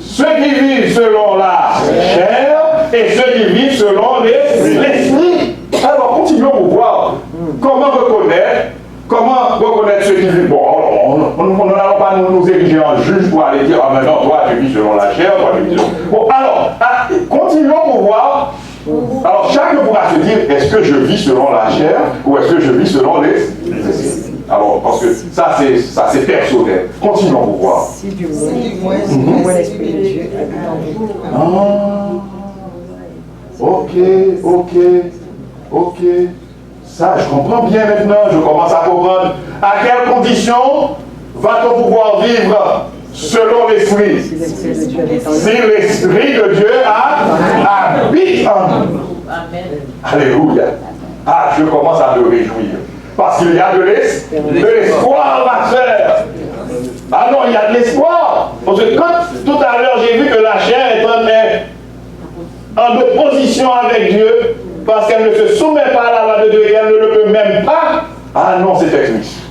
Ceux qui vivent selon la chair et ceux qui vivent selon l'esprit. Alors continuons pour voir comment reconnaître ceux qui vivent. Bon, nous n'allons pas nous ériger en juge pour aller dire, ah maintenant toi tu vis selon la chair, toi tu vis selon... Bon, alors, continuons pour voir. Alors chacun pourra se dire, est-ce que je vis selon la chair ou est-ce que je vis selon l'esprit? Alors, parce que ça c'est personnel. Continuons pour voir. Si du moins l'Esprit de Dieu habite en vous. Ok. Ça, je comprends bien maintenant, je commence à comprendre. À quelles conditions va-t-on pouvoir vivre selon l'Esprit? Si l'Esprit de Dieu habite en nous. Alléluia. Ah, je commence à me réjouir. Parce qu'il y a de l'espoir, ma soeur. Ah non, il y a de l'espoir. Parce que quand tout à l'heure j'ai vu que la chair est en opposition avec Dieu, parce qu'elle ne se soumet pas à la loi de Dieu et qu'elle ne le peut même pas, ah non, c'est triste.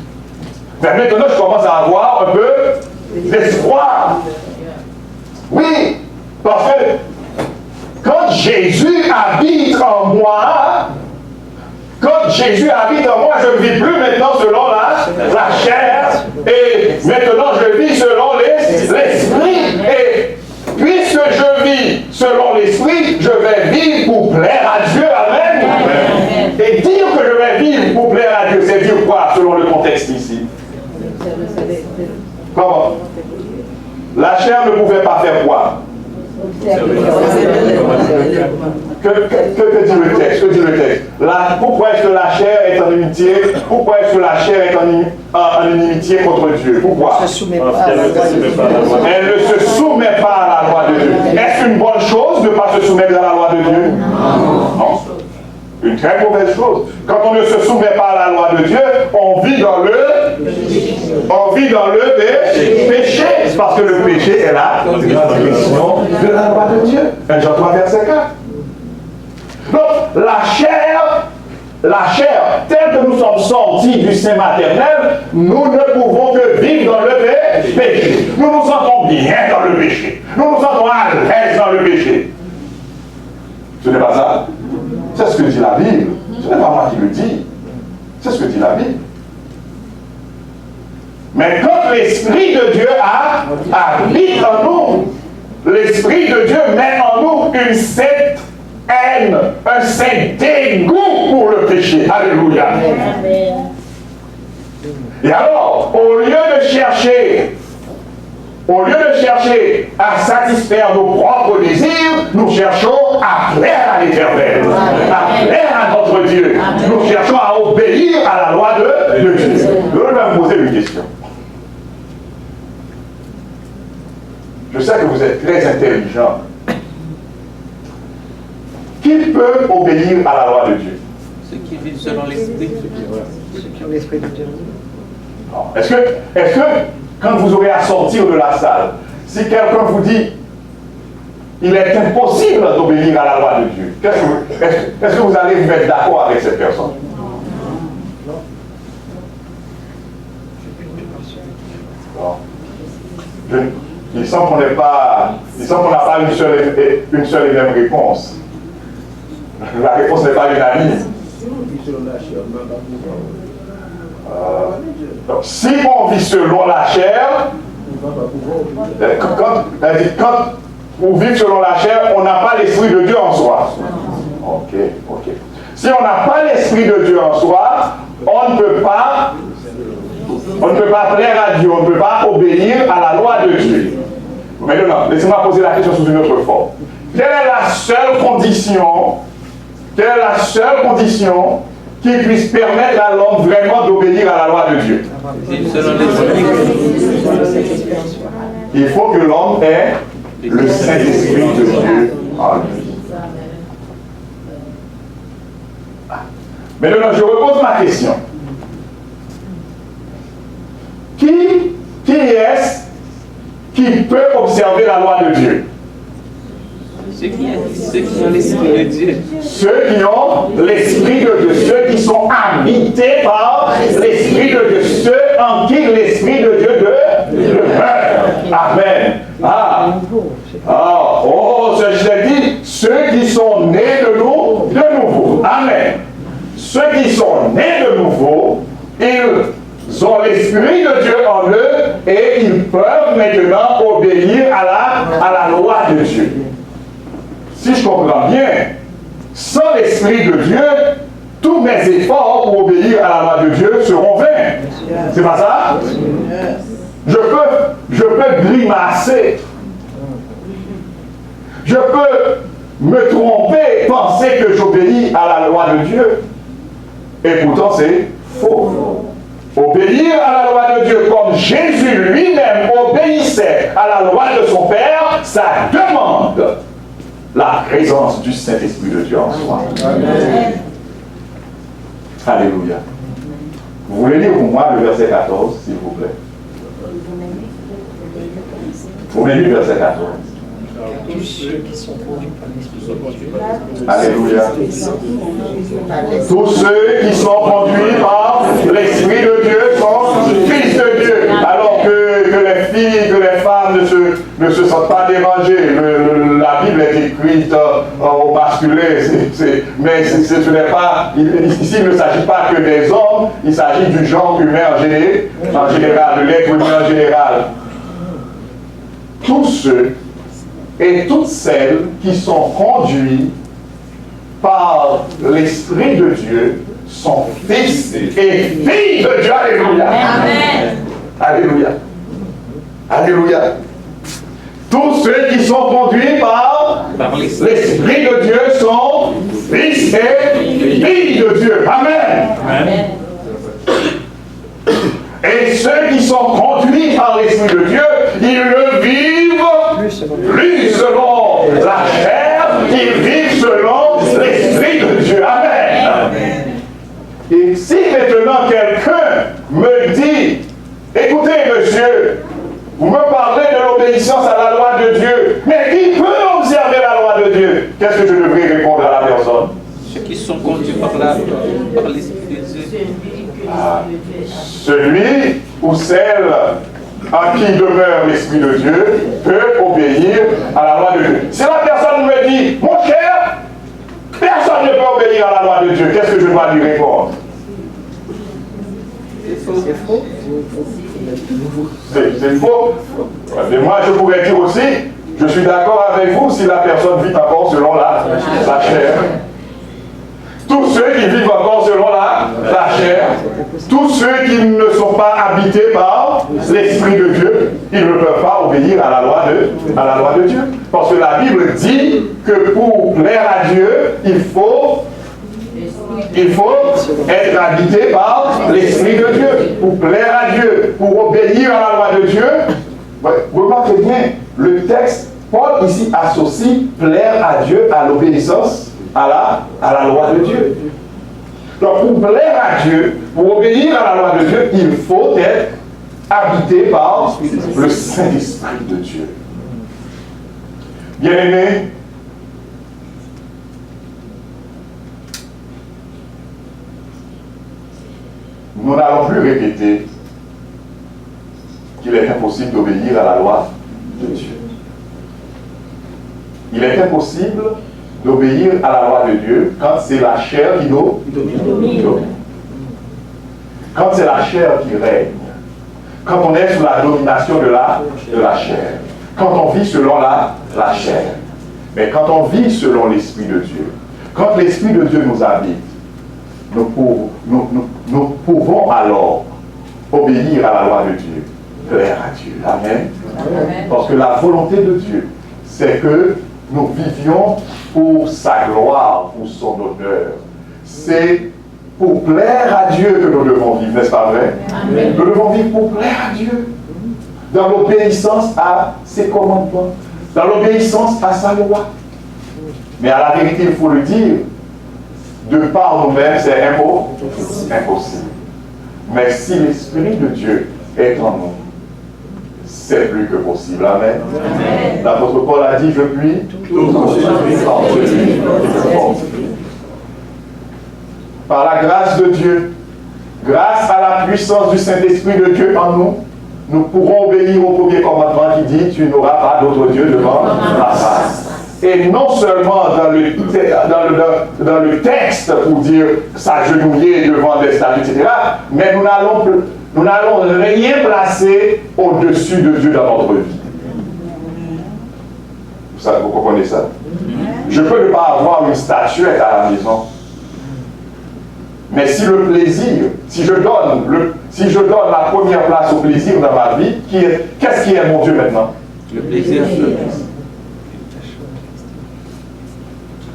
Mais maintenant, je commence à avoir un peu d'espoir. Oui, parce que quand Jésus habite en moi, je ne vis plus maintenant selon la chair, et maintenant je vis selon l'esprit. Et puisque je vis selon l'esprit, je vais vivre pour plaire à Dieu. Amen. Et dire que je vais vivre pour plaire à Dieu, c'est dire quoi selon le contexte ici? Comment? La chair ne pouvait pas faire quoi? Que dit le texte? Pourquoi est-ce que la chair est en inimitié? Pourquoi est-ce que la chair est en inimitié contre Dieu? Pourquoi? Elle ne se soumet pas à la loi de Dieu. Est-ce une bonne chose de ne pas se soumettre à la loi de Dieu? Non. Une très mauvaise chose. Quand on ne se soumet pas à la loi de Dieu, on vit dans le péché. Parce que le péché est la transgression de la loi de Dieu. 1 Jean 3, verset 4. Donc, la chair, telle que nous sommes sortis du sein maternel, nous ne pouvons que vivre dans le péché. Nous nous sentons bien dans le péché. Nous nous sentons à l'aise dans le péché. Ce n'est pas ça. C'est ce que dit la Bible. Ce n'est pas moi qui le dis. C'est ce que dit la Bible. Mais quand l'Esprit de Dieu habite en nous, l'Esprit de Dieu met en nous une sainte haine, un saint dégoût pour le péché. Alléluia. Et alors, au lieu de chercher à satisfaire nos propres désirs, nous cherchons à plaire à l'Éternel, à plaire à notre Dieu. Nous cherchons à obéir à la loi de Dieu. Je vais vous poser une question. Je sais que vous êtes très intelligent. Qui peut obéir à la loi de Dieu? Ceux qui vivent selon l'esprit. Ceux qui ont l'Esprit de Dieu. Est-ce que quand vous aurez à sortir de la salle, si quelqu'un vous dit il est impossible d'obéir à la loi de Dieu, est-ce que vous allez vous mettre d'accord avec cette personne? Non. Il semble qu'on n'a pas une seule et même réponse. La réponse n'est pas unanime. Donc, si on vit selon la chair, Quand vous vivez selon la chair, on n'a pas l'Esprit de Dieu en soi. Ok. Si on n'a pas l'Esprit de Dieu en soi, on ne peut pas plaire à Dieu, on ne peut pas obéir à la loi de Dieu. Maintenant, laissez-moi poser la question sous une autre forme. Quelle est la seule condition qui puisse permettre à l'homme vraiment d'obéir à la loi de Dieu? Il faut que l'homme ait le Saint-Esprit de Dieu en lui. Maintenant, je repose ma question. Qui est-ce qui peut observer la loi de Dieu? Ceux qui ont l'Esprit de Dieu. Ceux qui ont l'Esprit de Dieu, ceux qui sont habités par l'Esprit de Dieu, ceux en qui l'Esprit de Dieu demeure. Amen. J'ai dit, ceux qui sont nés de nouveau. Amen. Ceux qui sont nés de nouveau, ils ont l'Esprit de Dieu en eux et ils peuvent maintenant obéir à la loi de Dieu. Si je comprends bien, sans l'Esprit de Dieu, tous mes efforts pour obéir à la loi de Dieu seront vains. C'est pas ça? Je peux grimacer. Je peux me tromper, penser que j'obéis à la loi de Dieu. Et pourtant, c'est faux. Obéir à la loi de Dieu comme Jésus lui-même obéissait à la loi de son Père, ça demande la présence du Saint-Esprit de Dieu en soi. Amen. Alléluia. Vous voulez lire pour moi le verset 14, s'il vous plaît? Vous voulez lire le verset 14? Alléluia. Tous ceux qui sont conduits par l'Esprit de Dieu sont fils de Dieu. Alors que les filles, que les femmes ne se sentent pas dérangées. La Bible est écrite au masculin, mais ce n'est pas. Ici, il ne s'agit pas que des hommes, il s'agit du genre humain en général, de l'être humain en général. Tous ceux et toutes celles qui sont conduits par l'Esprit de Dieu sont fils et filles de Dieu. Alléluia. Amen. Alléluia. Alléluia. Tous ceux qui sont conduits par l'Esprit de Dieu sont fils et filles de Dieu. Amen. Amen. Et ceux qui sont conduits par l'Esprit de Dieu, ils ne vivent plus selon la chair, ils vivent selon l'Esprit de Dieu. Amen. Amen. Et si maintenant quelqu'un me dit, écoutez monsieur, vous me parlez de l'obéissance à la loi de Dieu, mais qui peut observer la loi de Dieu? Qu'est-ce que je devrais répondre à la personne? Ceux qui sont conduits par l'Esprit de Dieu. Celui ou celle en qui demeure l'Esprit de Dieu peut obéir à la loi de Dieu. Si la personne me dit, mon cher, personne ne peut obéir à la loi de Dieu, qu'est-ce que je dois lui répondre? C'est faux. C'est faux. Mais moi, je pourrais dire aussi, je suis d'accord avec vous si la personne vit encore selon la chair. Tous ceux qui vivent encore selon la chair, tous ceux qui ne sont pas habités par l'Esprit de Dieu, ils ne peuvent pas obéir à la loi de Dieu. Parce que la Bible dit que pour plaire à Dieu, il faut être habité par l'Esprit de Dieu. Pour plaire à Dieu, pour obéir à la loi de Dieu, remarquez bien, le texte, Paul ici associe plaire à Dieu à l'obéissance à la loi de Dieu. Donc pour plaire à Dieu, pour obéir à la loi de Dieu, il faut être habité par le Saint-Esprit de Dieu. Bien-aimés, nous n'allons plus répéter qu'il est impossible d'obéir à la loi de Dieu. Il est impossible d'obéir à la loi de Dieu quand c'est la chair qui nous domine. Quand c'est la chair qui règne. quand on est sous la domination de la chair, quand on vit selon la chair. Mais quand on vit selon l'Esprit de Dieu, quand l'Esprit de Dieu nous habite, nous pouvons alors obéir à la loi de Dieu, plaire à Dieu. Amen. Amen. Parce que la volonté de Dieu, c'est que nous vivions pour sa gloire, pour son honneur. C'est pour plaire à Dieu que nous devons vivre, n'est-ce pas vrai? Amen. Nous devons vivre pour plaire à Dieu, dans l'obéissance à ses commandements, dans l'obéissance à sa loi. Mais à la vérité, il faut le dire, de par nous-mêmes, c'est impossible. Mais si l'Esprit de Dieu est en nous, c'est plus que possible. Amen. Amen. L'apôtre Paul a dit, je puis tout en celui qui me fortifie. Par la grâce de Dieu, grâce à la puissance du Saint-Esprit de Dieu en nous, nous pourrons obéir au premier commandement qui dit, tu n'auras pas d'autre Dieu devant ma face. Et non seulement dans le texte pour dire s'agenouiller devant des statues, etc., mais nous n'allons rien placer au-dessus de Dieu dans notre vie. Vous comprenez ça? Je peux ne pas avoir une statuette à la maison. Mais si le plaisir, si je donne la première place au plaisir dans ma vie, qu'est-ce qui est mon Dieu maintenant? Le plaisir.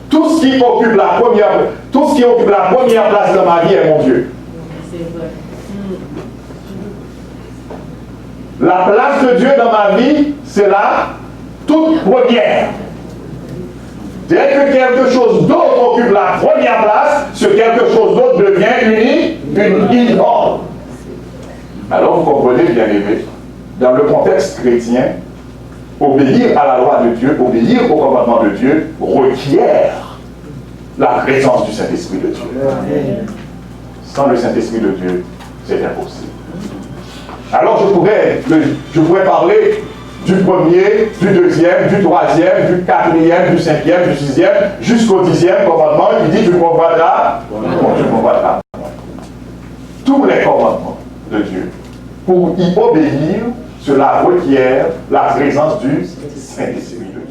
Tout ce qui occupe la première place dans ma vie est mon Dieu. La place de Dieu dans ma vie, c'est la toute première. Dès que quelque chose d'autre occupe la première place, ce quelque chose d'autre devient une idole. Alors vous comprenez, bien aimé, dans le contexte chrétien, obéir à la loi de Dieu, obéir au commandement de Dieu requiert la présence du Saint-Esprit de Dieu. Sans le Saint-Esprit de Dieu, c'est impossible. Alors je pourrais parler du premier, du deuxième, du troisième, du quatrième, du cinquième, du sixième, jusqu'au 10e commandement qui dit tu convoiteras. Tous les commandements de Dieu. Pour y obéir, cela requiert la présence du Saint-Esprit de Dieu.